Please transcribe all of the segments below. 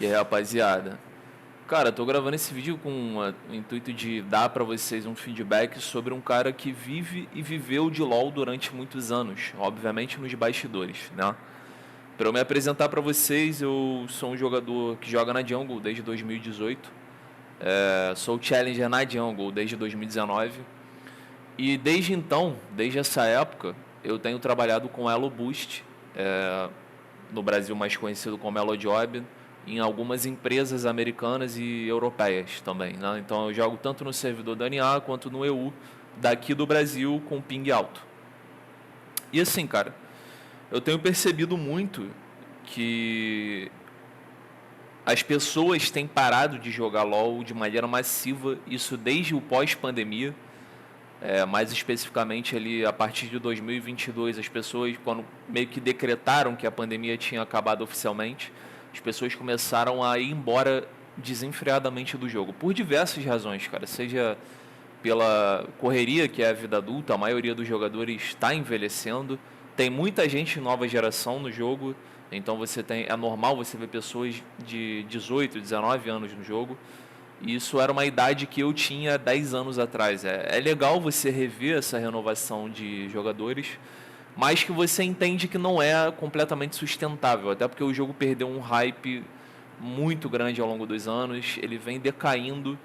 E aí, rapaziada? Cara, tô gravando esse vídeo com o intuito de dar pra vocês um feedback sobre um cara que vive e viveu de LoL durante muitos anos, obviamente nos bastidores, né? Para eu me apresentar pra vocês, eu sou um jogador que joga na Jungle desde 2018, sou Challenger na Jungle desde 2019 e desde então, desde essa época, eu tenho trabalhado com Elo Boost, no Brasil mais conhecido como Elojob, em algumas empresas americanas e europeias também, né? Então eu jogo tanto no servidor da NA quanto no EU daqui do Brasil com ping alto. E assim, cara, eu tenho percebido muito que as pessoas têm parado de jogar LoL de maneira massiva, isso desde o pós-pandemia. Mais especificamente ali a partir de 2022, as pessoas, quando meio que decretaram que a pandemia tinha acabado oficialmente, as pessoas começaram a ir embora desenfreadamente do jogo, por diversas razões, cara, seja pela correria que é a vida adulta, a maioria dos jogadores está envelhecendo, tem muita gente nova geração no jogo, então é normal você ver pessoas de 18, 19 anos no jogo. E isso era uma idade que eu tinha 10 anos atrás. É legal você rever essa renovação de jogadores, mas que você entende que não é completamente sustentável, até porque o jogo perdeu um hype muito grande ao longo dos anos, ele vem decaindo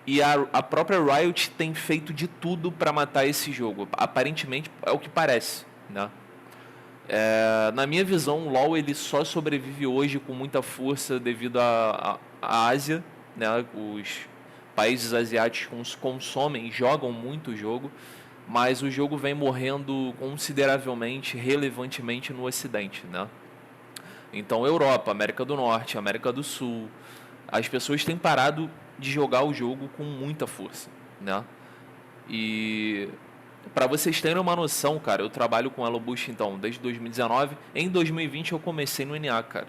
e a própria Riot tem feito de tudo para matar esse jogo. Aparentemente é o que parece, né? Na minha visão, o LoL ele só sobrevive hoje com muita força devido à Ásia, né? Os países asiáticos consomem, jogam muito o jogo, mas o jogo vem morrendo consideravelmente, relevantemente no Ocidente, né? Então, Europa, América do Norte, América do Sul, as pessoas têm parado de jogar o jogo com muita força, né? E para vocês terem uma noção, cara, eu trabalho com Elo Boost então desde 2019. Em 2020 eu comecei no NA, cara.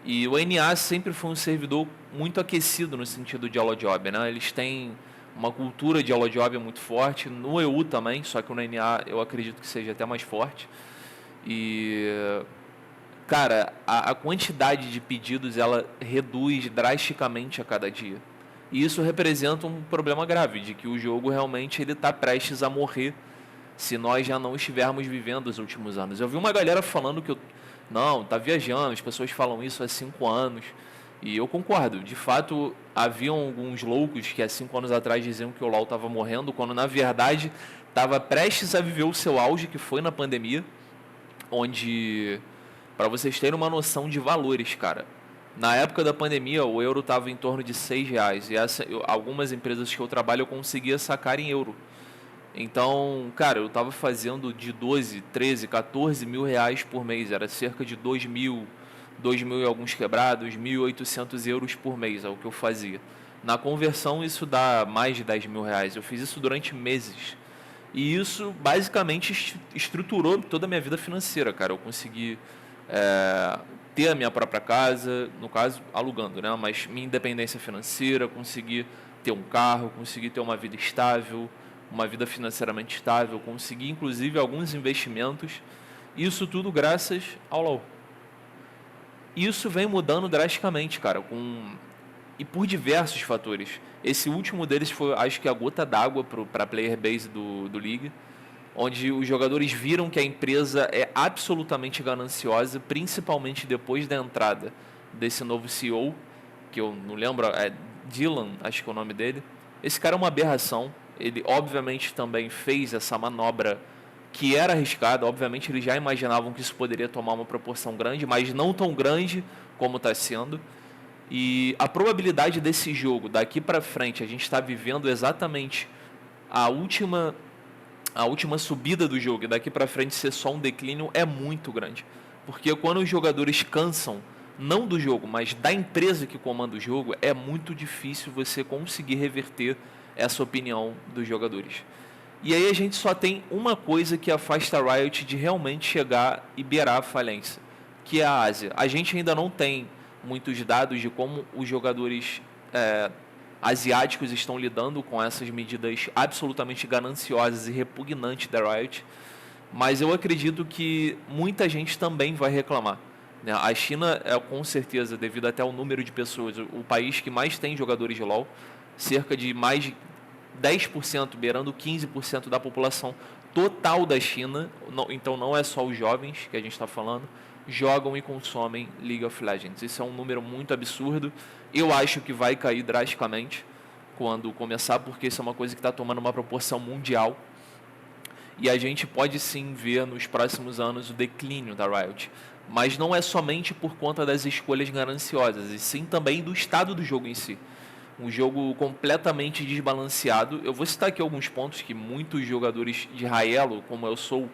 E o NA sempre foi um servidor muito aquecido no sentido de Elo Job, né? Eles têm uma cultura de Elo Job muito forte, no EU também, só que no NA eu acredito que seja até mais forte. E cara, a quantidade de pedidos ela reduz drasticamente a cada dia. E isso representa um problema grave, de que o jogo realmente ele está prestes a morrer se nós já não estivermos vivendo os últimos anos. Eu vi uma galera falando que não, tá viajando, as pessoas falam isso há 5 anos. E eu concordo, de fato, haviam alguns loucos que há 5 anos atrás diziam que o LoL estava morrendo, quando na verdade estava prestes a viver o seu auge, que foi na pandemia, onde, para vocês terem uma noção de valores, cara, na época da pandemia o euro estava em torno de R$ 6, e algumas empresas que eu trabalho eu conseguia sacar em euro. Então, cara, eu estava fazendo de 12, 13, 14 mil reais por mês, era cerca de 2 mil e alguns quebrados, 1.800 euros por mês é o que eu fazia. Na conversão isso dá mais de 10 mil reais, eu fiz isso durante meses. E isso basicamente estruturou toda a minha vida financeira, cara. Eu consegui ter a minha própria casa, no caso, alugando, né? Mas minha independência financeira, consegui ter um carro, consegui ter uma vida estável, uma vida financeiramente estável, consegui inclusive alguns investimentos. Isso tudo graças ao LoL. Isso vem mudando drasticamente, cara, e por diversos fatores. Esse último deles foi, acho que a gota d'água para a player base do League, onde os jogadores viram que a empresa é absolutamente gananciosa, principalmente depois da entrada desse novo CEO, que eu não lembro, é Dylan, acho que é o nome dele. Esse cara é uma aberração. Ele obviamente também fez essa manobra que era arriscada. Obviamente eles já imaginavam que isso poderia tomar uma proporção grande, mas não tão grande como está sendo. E a probabilidade desse jogo daqui para frente, a gente está vivendo exatamente a última subida do jogo, e daqui para frente ser só um declínio, é muito grande. Porque quando os jogadores cansam, não do jogo, mas da empresa que comanda o jogo, é muito difícil você conseguir reverter essa opinião dos jogadores. E aí a gente só tem uma coisa que afasta a Riot de realmente chegar e beirar a falência, que é a Ásia. A gente ainda não tem muitos dados de como os jogadores asiáticos estão lidando com essas medidas absolutamente gananciosas e repugnantes da Riot, mas eu acredito que muita gente também vai reclamar né? A China é, com certeza, devido até ao número de pessoas, o país que mais tem jogadores de LoL, cerca de mais de 10%, beirando 15% da população total da China, então não é só os jovens que a gente está falando, jogam e consomem League of Legends. Isso é um número muito absurdo. Eu acho que vai cair drasticamente quando começar, porque isso é uma coisa que está tomando uma proporção mundial. E a gente pode sim ver nos próximos anos o declínio da Riot. Mas não é somente por conta das escolhas gananciosas, e sim também do estado do jogo em si. Um jogo completamente desbalanceado. Eu vou citar aqui alguns pontos que muitos jogadores de Raelo, como eu sou,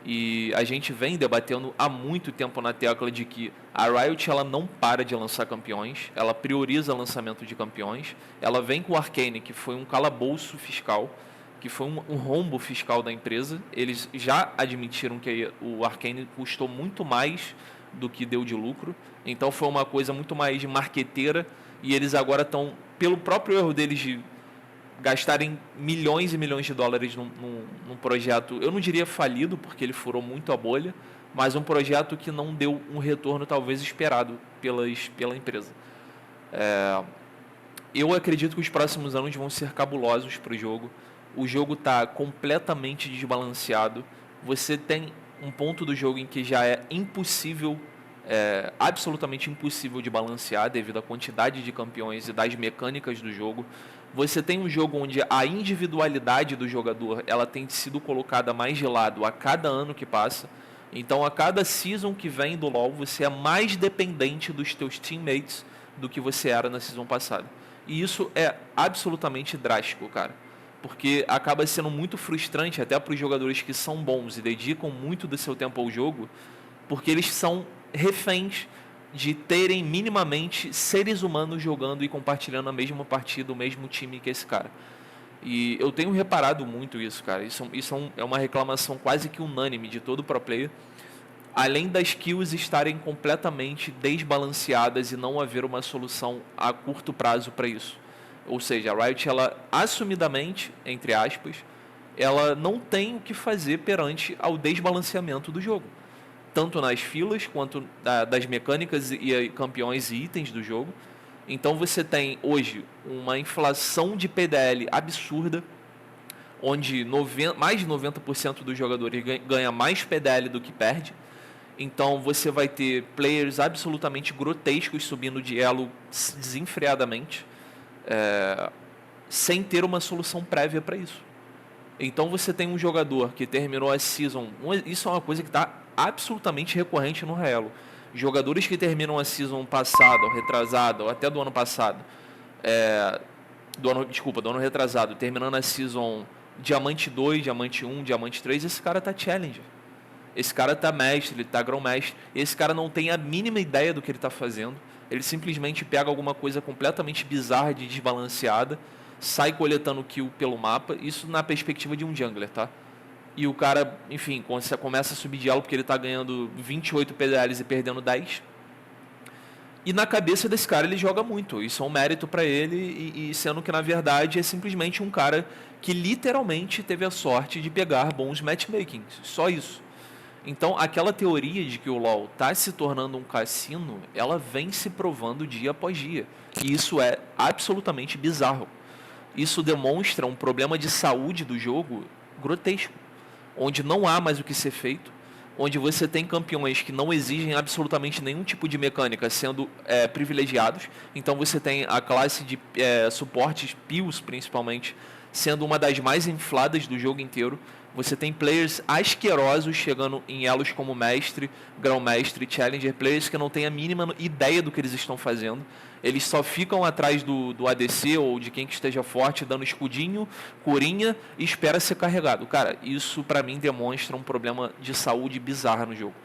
e a gente vem debatendo há muito tempo na tecla de que a Riot ela não para de lançar campeões, ela prioriza o lançamento de campeões, ela vem com o Arcane, que foi um calabouço fiscal, que foi um rombo fiscal da empresa. Eles já admitiram que o Arcane custou muito mais do que deu de lucro, então foi uma coisa muito mais de marqueteira, e eles agora estão, pelo próprio erro deles de gastarem milhões e milhões de dólares num projeto, eu não diria falido, porque ele furou muito a bolha, mas um projeto que não deu um retorno talvez esperado pela empresa. Eu acredito que os próximos anos vão ser cabulosos para o jogo. O jogo está completamente desbalanceado. Você tem um ponto do jogo em que já é impossível, absolutamente impossível de balancear devido à quantidade de campeões e das mecânicas do jogo. Você tem um jogo onde a individualidade do jogador ela tem sido colocada mais de lado a cada ano que passa. Então, a cada season que vem do LoL, você é mais dependente dos teus teammates do que você era na season passada. E isso é absolutamente drástico, cara. Porque acaba sendo muito frustrante até para os jogadores que são bons e dedicam muito do seu tempo ao jogo, porque eles são reféns de terem minimamente seres humanos jogando e compartilhando a mesma partida, o mesmo time que esse cara. E eu tenho reparado muito isso, cara. Isso é uma reclamação quase que unânime de todo pro player. Além das kills estarem completamente desbalanceadas e não haver uma solução a curto prazo para isso. Ou seja, a Riot, ela assumidamente, entre aspas, ela não tem o que fazer perante ao desbalanceamento do jogo. Tanto nas filas, quanto das mecânicas e campeões e itens do jogo. Então você tem hoje uma inflação de PDL absurda, onde mais de 90% dos jogadores ganha mais PDL do que perde. Então você vai ter players absolutamente grotescos subindo de elo desenfreadamente, sem ter uma solução prévia para isso. Então você tem um jogador que terminou a season, isso é uma coisa que está absolutamente recorrente no Raelo. Jogadores que terminam a season passada, ou retrasada, ou até do ano passado, do ano retrasado, terminando a season Diamante 2, Diamante 1, Diamante 3, esse cara tá Challenger. Esse cara tá mestre, ele tá grão-mestre. Esse cara não tem a mínima ideia do que ele tá fazendo. Ele simplesmente pega alguma coisa completamente bizarra, de desbalanceada, sai coletando kill pelo mapa, isso na perspectiva de um jungler, tá? E o cara, enfim, começa a subir de elo porque ele tá ganhando 28 PDLs e perdendo 10. E na cabeça desse cara ele joga muito, isso é um mérito pra ele, e sendo que na verdade é simplesmente um cara que literalmente teve a sorte de pegar bons matchmakings, só isso. Então aquela teoria de que o LoL tá se tornando um cassino, ela vem se provando dia após dia. E isso é absolutamente bizarro. Isso demonstra um problema de saúde do jogo grotesco, onde não há mais o que ser feito, onde você tem campeões que não exigem absolutamente nenhum tipo de mecânica sendo privilegiados. Então você tem a classe de suportes Pios, principalmente, sendo uma das mais infladas do jogo inteiro. Você tem players asquerosos chegando em elos como mestre, grão-mestre, challenger, players que não têm a mínima ideia do que eles estão fazendo. Eles só ficam atrás do ADC ou de quem que esteja forte, dando escudinho, curinha e espera ser carregado. Cara, isso pra mim demonstra um problema de saúde bizarro no jogo.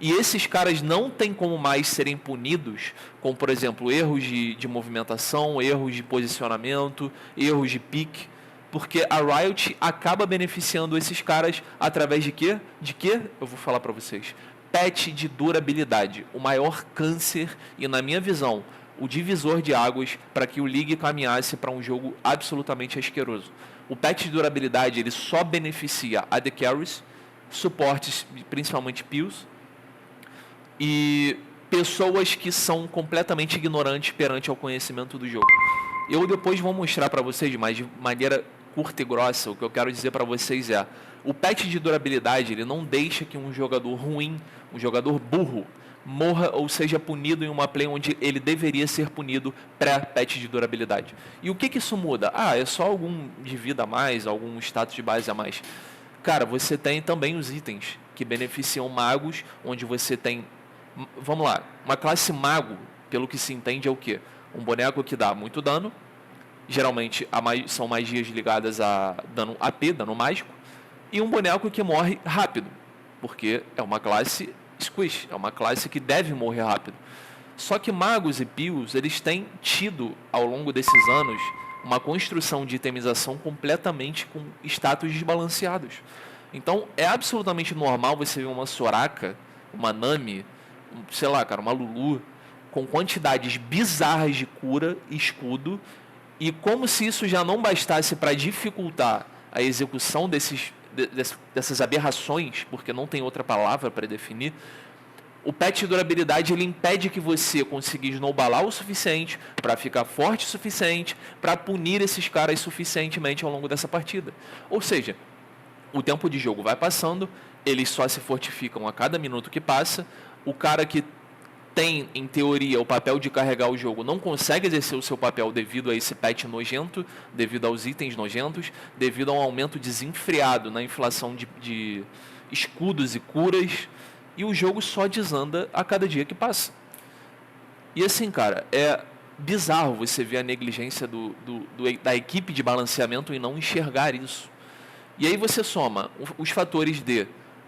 E esses caras não tem como mais serem punidos com, por exemplo, erros de movimentação, erros de posicionamento, erros de pique, porque a Riot acaba beneficiando esses caras através de quê? De quê? Eu vou falar pra vocês. Patch de durabilidade, o maior câncer e, na minha visão, o divisor de águas para que o League caminhasse para um jogo absolutamente asqueroso. O patch de durabilidade ele só beneficia AD Carries, suportes, principalmente Pios, e pessoas que são completamente ignorantes perante ao conhecimento do jogo. Eu depois vou mostrar para vocês, mas de maneira curta e grossa, o que eu quero dizer para vocês é: o patch de durabilidade ele não deixa que um jogador ruim, um jogador burro, morra ou seja punido em uma play onde ele deveria ser punido pré-patch de durabilidade. E o que isso muda? É só algum de vida a mais, algum status de base a mais. Cara, você tem também os itens que beneficiam magos, onde você tem, vamos lá, uma classe mago, pelo que se entende é o quê? Um boneco que dá muito dano, geralmente são magias ligadas a dano AP, dano mágico, e um boneco que morre rápido, porque é uma classe Squish, é uma classe que deve morrer rápido. Só que magos e pios, eles têm tido, ao longo desses anos, uma construção de itemização completamente com status desbalanceados. Então, é absolutamente normal você ver uma Soraka, uma Nami, sei lá, cara, uma Lulu, com quantidades bizarras de cura e escudo, e como se isso já não bastasse para dificultar a execução dessas aberrações, porque não tem outra palavra para definir, o patch de durabilidade ele impede que você consiga snowballar o suficiente para ficar forte o suficiente para punir esses caras suficientemente ao longo dessa partida. Ou seja, o tempo de jogo vai passando, eles só se fortificam a cada minuto que passa, o cara que tem, em teoria, o papel de carregar o jogo não consegue exercer o seu papel devido a esse patch nojento, devido aos itens nojentos, devido a um aumento desenfreado na inflação de escudos e curas, e o jogo só desanda a cada dia que passa. E assim, cara, é bizarro você ver a negligência da equipe de balanceamento em não enxergar isso. E aí você soma os fatores de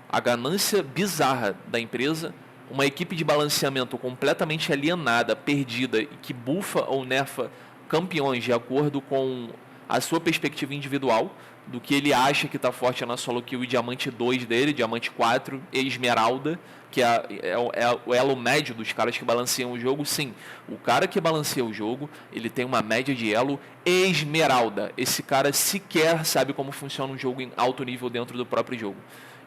a ganância bizarra da empresa, uma equipe de balanceamento completamente alienada, perdida e que bufa ou nerfa campeões de acordo com a sua perspectiva individual, do que ele acha que está forte na solo kill e diamante 2 dele, diamante 4 e esmeralda, que é o elo médio dos caras que balanceiam o jogo. Sim, o cara que balanceia o jogo, ele tem uma média de elo esmeralda. Esse cara sequer sabe como funciona um jogo em alto nível dentro do próprio jogo.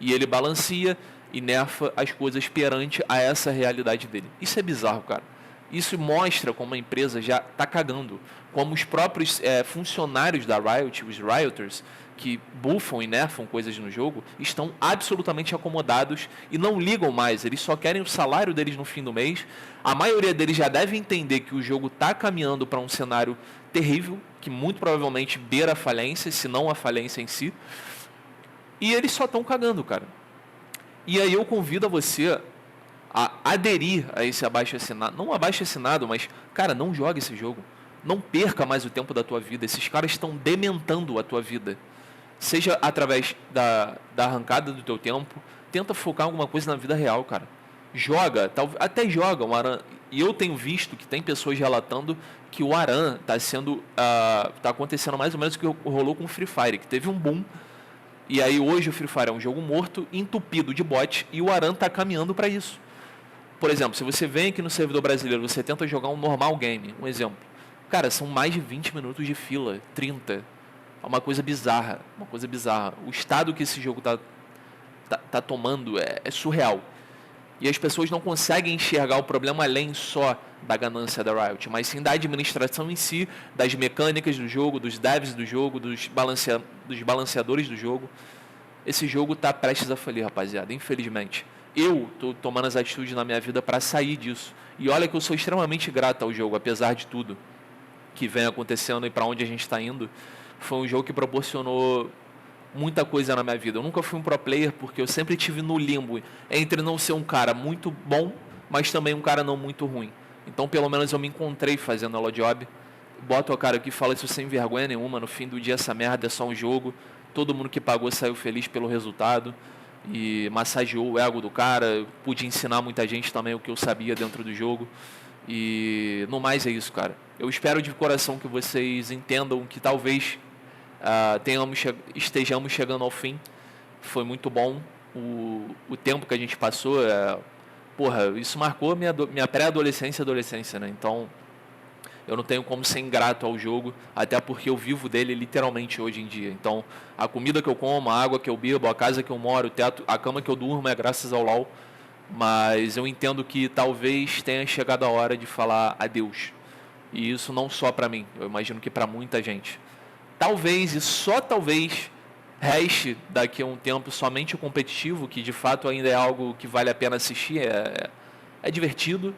E ele balanceia e nerfa as coisas perante a essa realidade dele. Isso é bizarro, cara. Isso mostra como a empresa já está cagando, como os próprios funcionários da Riot, os Rioters, que buffam e nerfam coisas no jogo, estão absolutamente acomodados e não ligam mais, eles só querem o salário deles no fim do mês. A maioria deles já deve entender que o jogo está caminhando para um cenário terrível, que muito provavelmente beira a falência, se não a falência em si, e eles só estão cagando, cara. E aí eu convido a você a aderir a esse abaixo-assinado. Não abaixo-assinado, mas, cara, não jogue esse jogo. Não perca mais o tempo da tua vida. Esses caras estão dementando a tua vida. Seja através da arrancada do teu tempo. Tenta focar em alguma coisa na vida real, cara. Joga, até joga o Aran. E eu tenho visto que tem pessoas relatando que o Aran tá acontecendo mais ou menos o que rolou com o Free Fire, que teve um boom. E aí hoje o Free Fire é um jogo morto, entupido de bot, e o Aran está caminhando para isso. Por exemplo, se você vem aqui no servidor brasileiro, você tenta jogar um normal game, um exemplo. Cara, são mais de 20 minutos de fila, 30. É uma coisa bizarra, uma coisa bizarra. O estado que esse jogo tá tomando é surreal. E as pessoas não conseguem enxergar o problema além só da ganância da Riot, mas sim da administração em si, das mecânicas do jogo, dos devs do jogo, dos balanceadores do jogo. Esse jogo está prestes a falir, rapaziada, infelizmente. Eu estou tomando as atitudes na minha vida para sair disso. E olha que eu sou extremamente grato ao jogo, apesar de tudo que vem acontecendo e para onde a gente está indo. Foi um jogo que proporcionou muita coisa na minha vida. Eu nunca fui um pro player porque eu sempre tive no limbo entre não ser um cara muito bom, mas também um cara não muito ruim. Então, pelo menos eu me encontrei fazendo Elo Job. Boto a cara aqui e falo isso sem vergonha nenhuma. No fim do dia, essa merda é só um jogo. Todo mundo que pagou saiu feliz pelo resultado. E massageou o ego do cara. Pude ensinar muita gente também o que eu sabia dentro do jogo. E no mais é isso, cara. Eu espero de coração que vocês entendam que talvez estejamos chegando ao fim. Foi muito bom o tempo que a gente passou. Isso marcou minha pré-adolescência e adolescência, né? Então, eu não tenho como ser ingrato ao jogo, até porque eu vivo dele literalmente hoje em dia. Então, a comida que eu como, a água que eu bebo, a casa que eu moro, o teto, a cama que eu durmo é graças ao LoL. Mas eu entendo que talvez tenha chegado a hora de falar adeus. E isso não só para mim, eu imagino que para muita gente. Talvez, e só talvez, reste daqui a um tempo somente o competitivo, que de fato ainda é algo que vale a pena assistir, é divertido,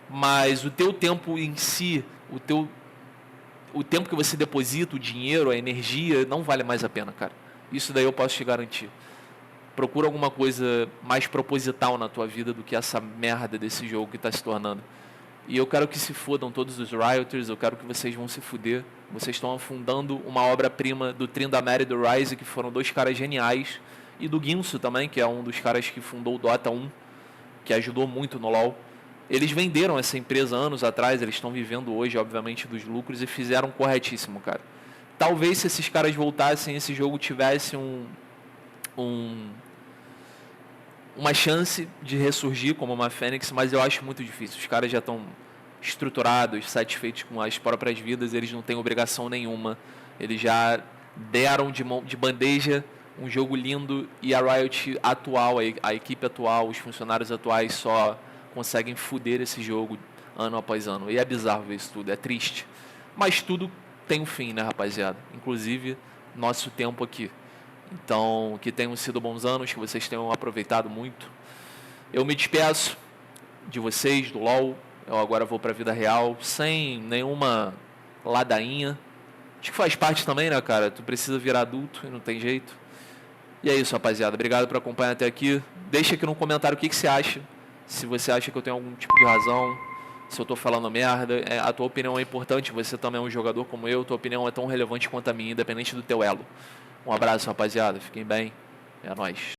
mas o teu tempo em si, o tempo que você deposita, o dinheiro, a energia, não vale mais a pena, cara. Isso daí eu posso te garantir. Procura alguma coisa mais proposital na tua vida do que essa merda desse jogo que está se tornando. E eu quero que se fodam todos os Rioters, eu quero que vocês vão se fuder. Vocês estão afundando uma obra-prima do Tryndamere e do Ryze, que foram dois caras geniais. E do Guinsoo também, que é um dos caras que fundou o Dota 1, que ajudou muito no LoL. Eles venderam essa empresa anos atrás, eles estão vivendo hoje, obviamente, dos lucros e fizeram corretíssimo, cara. Talvez se esses caras voltassem, esse jogo tivesse uma chance de ressurgir como uma Fênix, mas eu acho muito difícil. Os caras já estão estruturados, satisfeitos com as próprias vidas, eles não têm obrigação nenhuma. Eles já deram de bandeja um jogo lindo e a Riot atual, a equipe atual, os funcionários atuais só conseguem foder esse jogo ano após ano. E é bizarro ver isso tudo, é triste. Mas tudo tem um fim, né, rapaziada? Inclusive, nosso tempo aqui. Então, que tenham sido bons anos, que vocês tenham aproveitado muito. Eu me despeço de vocês, do LoL. Eu agora vou pra vida real, sem nenhuma ladainha. Acho que faz parte também, né, cara? Tu precisa virar adulto e não tem jeito. E é isso, rapaziada. Obrigado por acompanhar até aqui. Deixa aqui no comentário o que você acha. Se você acha que eu tenho algum tipo de razão, se eu tô falando merda. A tua opinião é importante, você também é um jogador como eu. Tua opinião é tão relevante quanto a minha, independente do teu elo. Um abraço, rapaziada. Fiquem bem. É nóis.